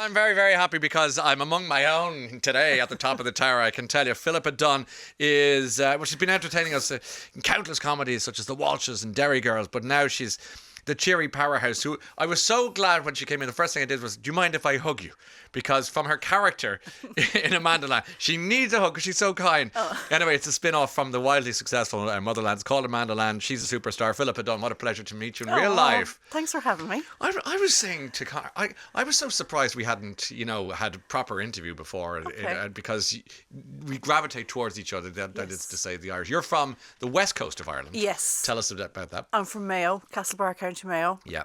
I'm very, very happy because I'm among my own today at the top of the tower. I can tell you, Philippa Dunne is, she's been entertaining us in countless comedies such as The Walshes and Derry Girls, but now she's the cheery powerhouse who I was so glad when she came in. The first thing I did was, do you mind if I hug you? Because from her character in Amandaland, she needs a hug because she's so kind. Oh. Anyway, it's a spin-off from the wildly successful Motherland. It's called Amandaland. She's a superstar. Philippa Dunne, what a pleasure to meet you in real life. Thanks for having me. I was saying to Connor, I was so surprised we hadn't, had a proper interview before because we gravitate towards each other. That is to say, the Irish. You're from the west coast of Ireland. Yes. Tell us a bit about that. I'm from Mayo, Castlebar, County Mayo. Yeah.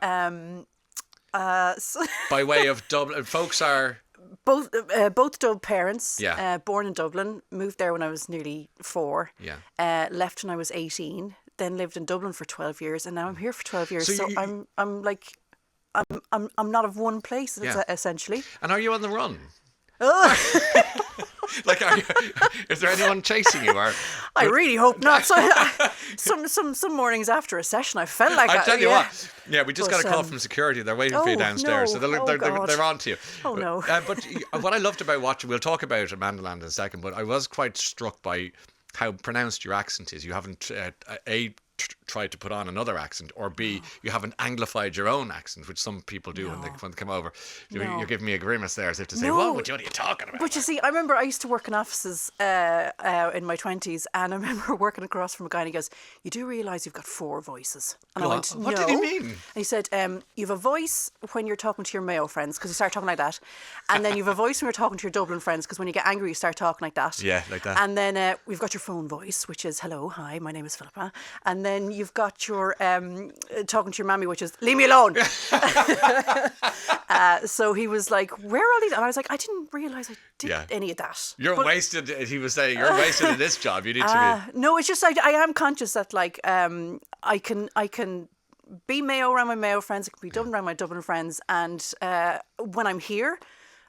By way of Dublin, folks are both Dub parents. Yeah. Born in Dublin, moved there when I was nearly 4. Yeah. Left when I was 18. Then lived in Dublin for 12 years, and now I'm here for 12 years. So I'm not of one place, essentially. And are you on the run? Oh. Like, is there anyone chasing you? I really hope not. So, some mornings after a session, I felt like I tell you what. Yeah, we just got a call from security. They're waiting for you downstairs, so they're on to you. Oh no! But what I loved about watching, we'll talk about Amandaland in a second. But I was quite struck by how pronounced your accent is. You haven't tried to put on another accent, or B, you haven't anglified your own accent, which some people do when they come over. You're giving me a grimace there as if to say, what are you talking about? But you see, I remember I used to work in offices in my 20s, and I remember working across from a guy, and he goes, you do realise you've got 4 voices? And I went, no. What did he mean? And he said, you have a voice when you're talking to your Mayo friends, because you start talking like that, and then you have a voice when you're talking to your Dublin friends, because when you get angry you start talking like that. Yeah, like that. And then we've got your phone voice, which is, hello, hi, my name is Philippa. And then you've got your talking to your mammy, which is, leave me alone. So he was like, where are these? And I was like, I didn't realise I did any of that. You're wasted, he was saying, you're wasted in this job. You need to be... No, it's just I am conscious that I can be Mayo around my Mayo friends, I can be Dublin around my Dublin friends, and when I'm here,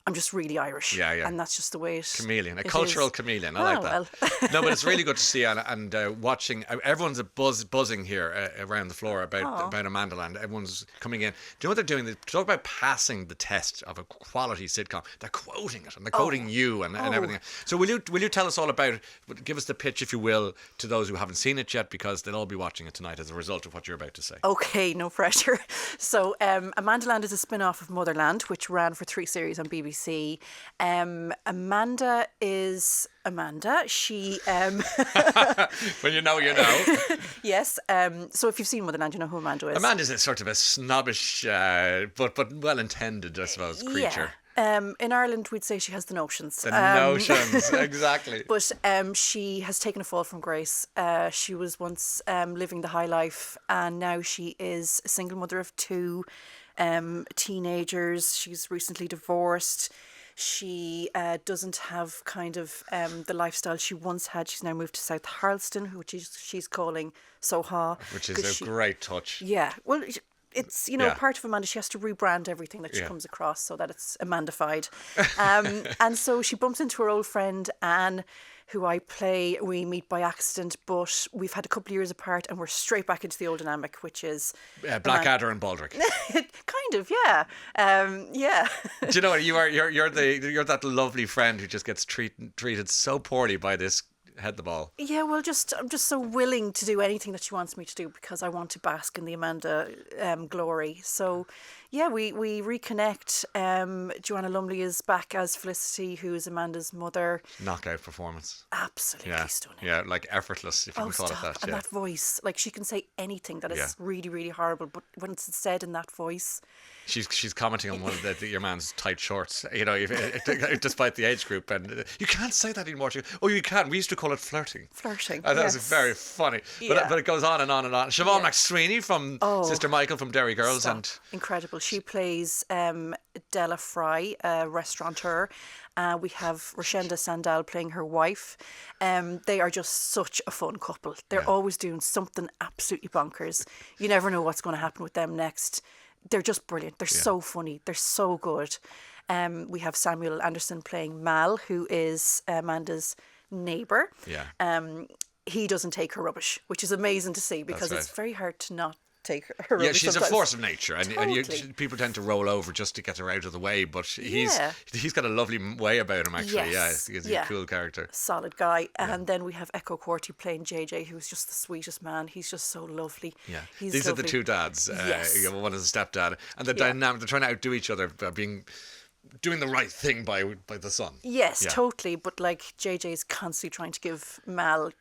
I'm just really Irish. Yeah. And that's just the way it Chameleon, a cultural chameleon. I like that. Well. No, but it's really good to see, and watching. Everyone's buzzing here around the floor about Amandaland. Everyone's coming in. Do you know what they're doing? They talk about passing the test of a quality sitcom. They're quoting it, and they're quoting you and everything. So will you tell us all about it? Give us the pitch, if you will, to those who haven't seen it yet, because they'll all be watching it tonight as a result of what you're about to say. Okay, no pressure. So Amandaland is a spin-off of Motherland, which ran for 3 series on BBC. Amanda is Amanda. She when you know, you know. Yes. So if you've seen Motherland, you know who Amanda is. Amanda's a sort of a snobbish but well intended, I suppose, creature. In Ireland, we'd say she has the notions. The notions, exactly. But she has taken a fall from grace. She was once living the high life, and now she is a single mother of 2 teenagers. She's recently divorced. She doesn't have kind of the lifestyle she once had. She's now moved to South Harleston, which she's calling Soha. Which is a great touch. Yeah. Well, it's, part of Amanda. She has to rebrand everything that she comes across so that it's Amandified. And so she bumps into her old friend Anne, who I play. We meet by accident, but we've had a couple of years apart, and we're straight back into the old dynamic, which is Blackadder and Baldric. Kind of, yeah. Yeah. Do you know what? You're that lovely friend who just gets treated so poorly by this head the ball. Yeah, well, I'm just so willing to do anything that she wants me to do, because I want to bask in the Amanda glory. So yeah, we reconnect. Joanna Lumley is back as Felicity, who is Amanda's mother. Knockout performance. Absolutely stunning. Yeah, like effortless, if you can call it that. And that voice, like, she can say anything that is really, really horrible, but when it's said in that voice. She's commenting on one of your man's tight shorts, despite the age group, and you can't say that anymore. You can. We used to call it flirting. Flirting. That was very funny. But it goes on and on and on. Siobhan McSweeney from Sister Michael from Derry Girls. Incredible. She plays Della Fry, a restaurateur. We have Rashenda Sandal playing her wife. They are just such a fun couple. They're always doing something absolutely bonkers. You never know what's going to happen with them next. They're just brilliant. They're so funny. They're so good. We have Samuel Anderson playing Mal, who is Amanda's neighbour. He doesn't take her rubbish, which is amazing to see, because it's very hard to take her rubbish. Yeah, she's sometimes. a force of nature, and Totally. people tend to roll over just to get her out of the way. But he's got a lovely way about him, actually. Yes. Yeah, he's a cool character. Solid guy. And then we have Echo Corty playing JJ, who's just the sweetest man. He's just so lovely. Yeah, He's these lovely. are the two dads. Yes. One is a stepdad, and the dynamic. They're trying to outdo each other by doing the right thing by the son. Yes, totally. But like JJ's constantly trying to give Mal,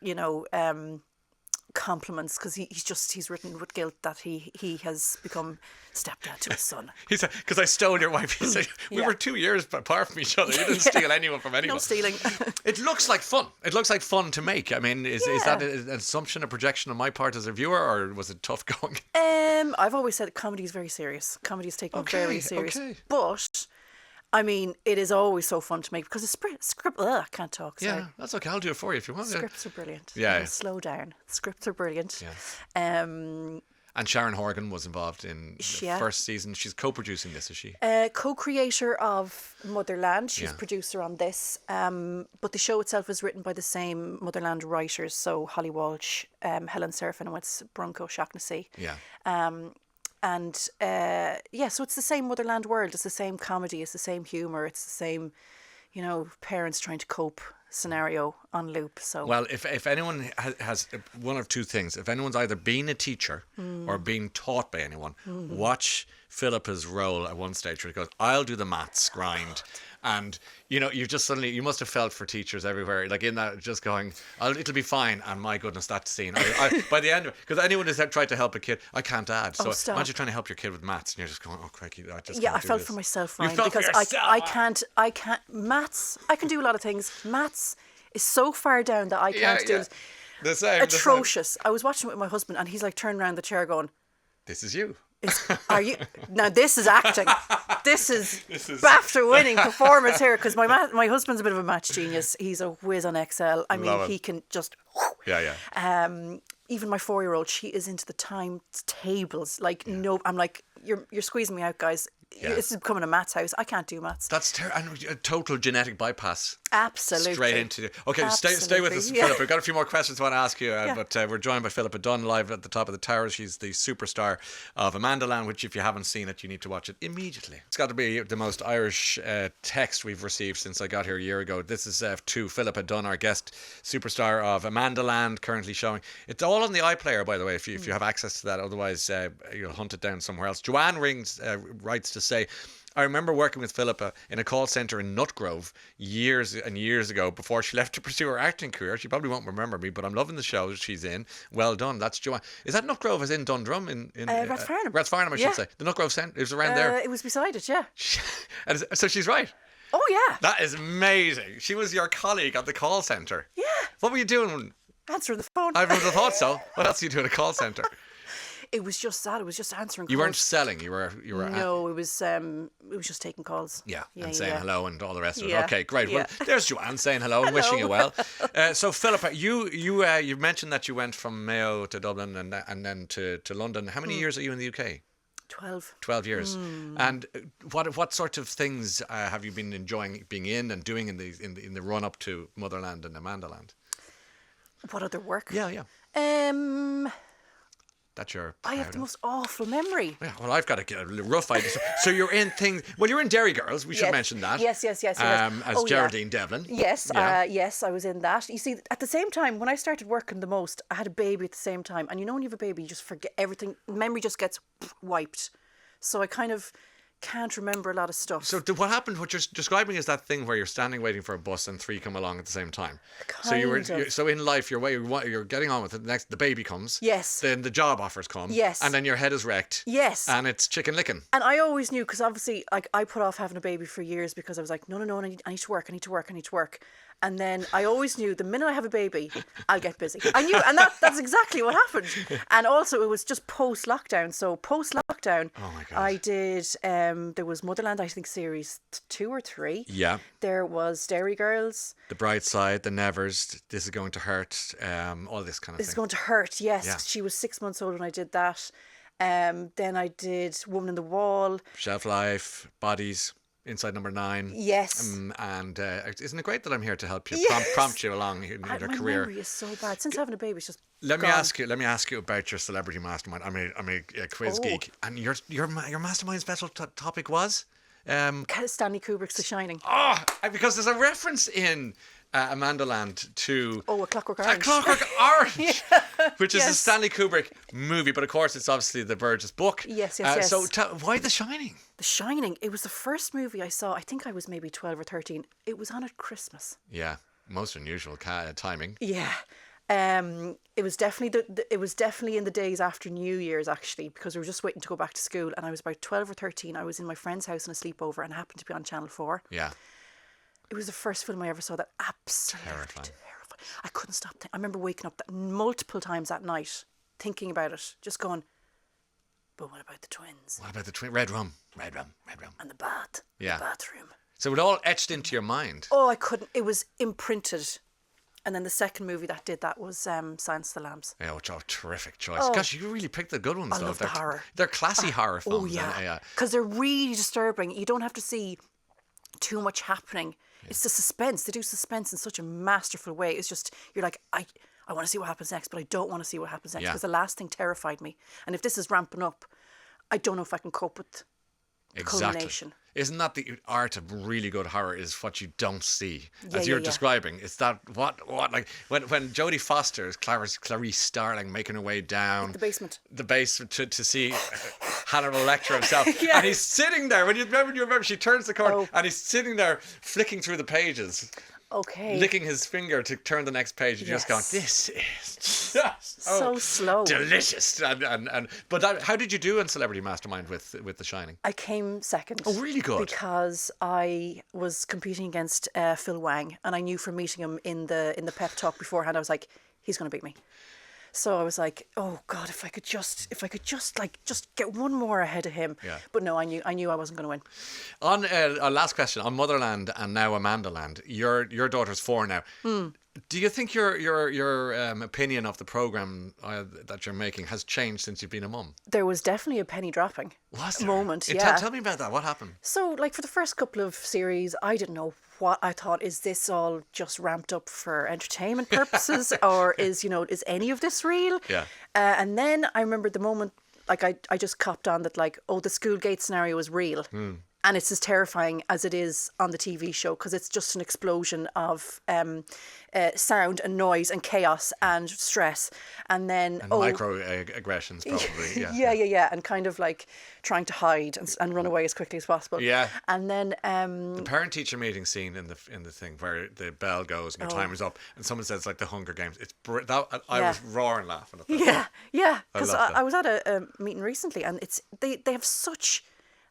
compliments because he's written with guilt that he has become stepdad to his son. He said, "Because I stole your wife." He said, "We were 2 years apart from each other. You didn't steal anyone from anyone." No stealing. It looks like fun. It looks like fun to make. I mean, is that an assumption, a projection on my part as a viewer, or was it tough going? I've always said comedy is very serious. Comedy is taken very serious. Okay. But I mean, it is always so fun to make because the script. I can't talk. Sorry. Yeah, that's okay. I'll do it for you if you want. Scripts are brilliant. Yeah. Slow down. Scripts are brilliant. Yeah. And Sharon Horgan was involved in the first season. She's co-producing this, is she? Co-creator of Motherland. She's producer on this. But the show itself is written by the same Motherland writers. So Holly Walsh, Helen Serafin, and it's Bronco Shaughnessy. Yeah. So it's the same Motherland world. It's the same comedy. It's the same humour. It's the same, parents trying to cope scenario on loop. So well, if anyone has one of two things, if anyone's either been a teacher or been taught by anyone, watch Philippa's role at one stage where he goes, "I'll do the maths grind." And you must have felt for teachers everywhere, like in that, just going, "It'll be fine." And my goodness, that scene. By the end of it, because anyone has tried to help a kid, I can't add. So stop. imagine trying to help your kid with maths, and you're just going, "Oh crikey, I just I can't do felt this." for myself, You Ryan, felt for because yourself. I can't maths. I can do a lot of things. Maths is so far down that I can't do it. The same. Atrocious. I was watching it with my husband, and he's like turning around the chair, going, This is you. "Are you now? This is acting. This is BAFTA winning performance here." Because my husband's a bit of a maths genius. He's a whiz on Excel. I mean, he can just. Yeah. Even my 4-year-old, she is into the time tables. Like no, I'm like, you're squeezing me out, guys. Yeah. This is becoming a maths house. I can't do maths. That's and a total genetic bypass. Absolutely. Straight into okay. Stay with us, Yeah. Philippa. We've got a few more questions I want to ask you, but we're joined by Philippa Dunne live at the top of the tower. She's the superstar of Amandaland, which if you haven't seen it, you need to watch it immediately. It's got to be the most Irish text we've received since I got here a year ago. This is to Philippa Dunne, our guest superstar of Amandaland, currently showing. It's all on the iPlayer, by the way, if you have access to that. Otherwise, you'll hunt it down somewhere else. Joanne writes to say, "I remember working with Philippa in a call centre in Nutgrove years and years ago before she left to pursue her acting career. She probably won't remember me, but I'm loving the show she's in. Well done." That's Joanne. Is that Nutgrove as in Dundrum? In Rathfarnham. Rathfarnham, I should say. The Nutgrove Centre is around there. It was beside it, yeah. And so she's right. Oh, yeah. That is amazing. She was your colleague at the call centre. Yeah. What were you doing? Answering the phone. I would have thought so. What else do you do in a call centre? It was just that. It was just answering calls. You weren't selling. You were. No, it was just taking calls. Yeah, and saying hello and all the rest of it. Yeah. Okay, great. Yeah. Well, there's Joanne saying hello and wishing you well. So, Philippa, you mentioned that you went from Mayo to Dublin and then to London. How many years are you in the UK? 12. 12 years. And what sort of things have you been enjoying being in and doing in the run up to Motherland and Amandaland? What other work? Yeah. That you're I have the most awful memory. Yeah, well, I've got to get a rough idea. So you're in things. Well, you're in Dairy Girls. We should mention that. Yes. As Geraldine Devlin. Yes, Yeah. yes, I was in that. You see, at the same time, when I started working the most, I had a baby at the same time. And when you have a baby, you just forget everything. Memory just gets wiped. So I kind of can't remember a lot of stuff. So what happened? What you're describing is that thing where you're standing waiting for a bus and three come along at the same time. So in life, you're getting on with it. Next, the baby comes. Yes. Then the job offers come. Yes. And then your head is wrecked. Yes. And it's chicken licking. And I always knew, because obviously, like, I put off having a baby for years because I was like, no, I need to work. And then I always knew the minute I have a baby, I'll get busy. I knew, and that's exactly what happened. And also, it was just post-lockdown. So post-lockdown, oh my God. I did, there was Motherland, I think, series 2 or 3. Yeah. There was Dairy Girls. The Bright Side, The Nevers, This Is Going to Hurt, all this kind of thing. This Is Going to Hurt, yes. Yeah. She was 6 months old when I did that. Then I did Woman in the Wall. Shelf Life, Bodies. inside number 9. Yes. And isn't it great that I'm here to help you, prompt you along in your My career? memory is so bad. Since having a baby, it's just Let me gone. ask you about your celebrity mastermind. I'm a quiz geek, and your mastermind special topic was Stanley Kubrick's The Shining. because there's a reference in Amandaland to A Clockwork Orange. A Clockwork Orange, which is a Stanley Kubrick movie, but of course it's obviously the Burgess book. Yes. So why The Shining? The Shining. It was the first movie I saw. I think I was maybe 12 or 13. It was on at Christmas. Yeah, most unusual timing. Yeah. It was definitely in the days after New Year's, actually, because we were just waiting to go back to school, and I was about 12 or 13. I was in my friend's house on a sleepover and happened to be on Channel 4. Yeah. It was the first film I ever saw that absolutely terrifying. I couldn't stop I remember waking up multiple times that night thinking about it, just going, but what about the twins? What about the red rum? And the bath. Yeah. The bathroom. So it all etched into your mind. Oh, I couldn't. It was imprinted. And then the second movie that did that was Silence of the Lambs. Yeah, which terrific choice. Gosh, you really picked the good ones, I though. love the horror. They're classy horror films. Oh, yeah. Because they're really disturbing. You don't have to see too much happening. Yeah. It's the suspense. They do suspense in such a masterful way. It's just, you're like, I want to see what happens next, but I don't want to see what happens next because the last thing terrified me. And if this is ramping up, I don't know if I can cope with the culmination. Isn't that the art of really good horror, is what you don't see? As you're describing, it's that what like when Jodie Foster is Clarice Starling making her way down the basement to see Hannibal Lecter himself, and he's sitting there. When you remember, she turns the corner and he's sitting there flicking through the pages. Okay. Licking his finger to turn the next page, and just going, "This is just so slow, delicious." But how did you do in Celebrity Mastermind with The Shining? I came second. Oh, really good. Because I was competing against Phil Wang, and I knew from meeting him in the pep talk beforehand, I was like, he's going to beat me. So I was like, oh God, if I could just get one more ahead of him. Yeah. But no, I knew I wasn't going to win. On our last question, on Motherland and now Amandaland, your daughter's 4 now. Do you think your opinion of the programme that you're making has changed since you've been a mum? There was definitely a penny dropping moment. Yeah. Tell me about that. What happened? So, like, for the first couple of series, I didn't know what I thought. Is this all just ramped up for entertainment purposes, or is any of this real? Yeah. And then I remember the moment, like, I just copped on that, like, the school gate scenario is real. And it's as terrifying as it is on the TV show, because it's just an explosion of sound and noise and chaos and stress. And then... microaggressions, probably. Yeah, and kind of like trying to hide and run away as quickly as possible. Yeah. And then... the parent-teacher meeting scene in the thing where the bell goes and your time is up and someone says, like, the Hunger Games. I was roaring laughing at that. Yeah. Because I was at a meeting recently, and they have such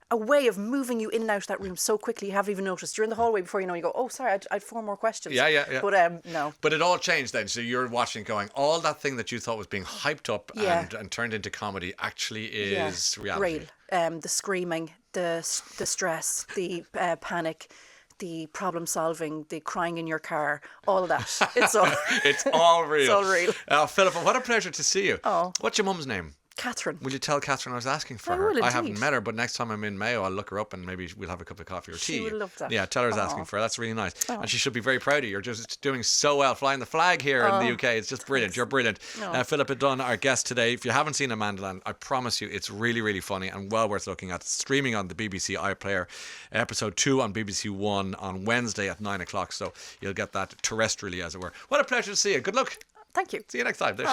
a way of moving you in and out of that room so quickly you haven't even noticed. You're in the hallway before you know, you go, oh, sorry, I had 4 more questions. Yeah. But no. But it all changed then. So you're watching going, all that thing that you thought was being hyped up and turned into comedy actually is reality. Real. The screaming, the stress, the panic, the problem solving, the crying in your car, all of that. It's all it's all real. It's all real. Philippa, what a pleasure to see you. Oh. What's your mum's name? Catherine. Will you tell Catherine I was asking for her? I haven't met her, but next time I'm in Mayo, I'll look her up and maybe we'll have a cup of coffee or tea. She would love that. Yeah, tell her I was asking for her. That's really nice. And she should be very proud of you. You're just doing so well, flying the flag here in the UK. It's just brilliant. You're brilliant. Philippa Dunne, our guest today. If you haven't seen Amandaland, I promise you it's really, really funny and well worth looking at. Streaming on the BBC iPlayer. Episode 2 on BBC One on Wednesday at 9 o'clock. So you'll get that terrestrially, as it were. What a pleasure to see you. Good luck. Thank you. See you next time. There's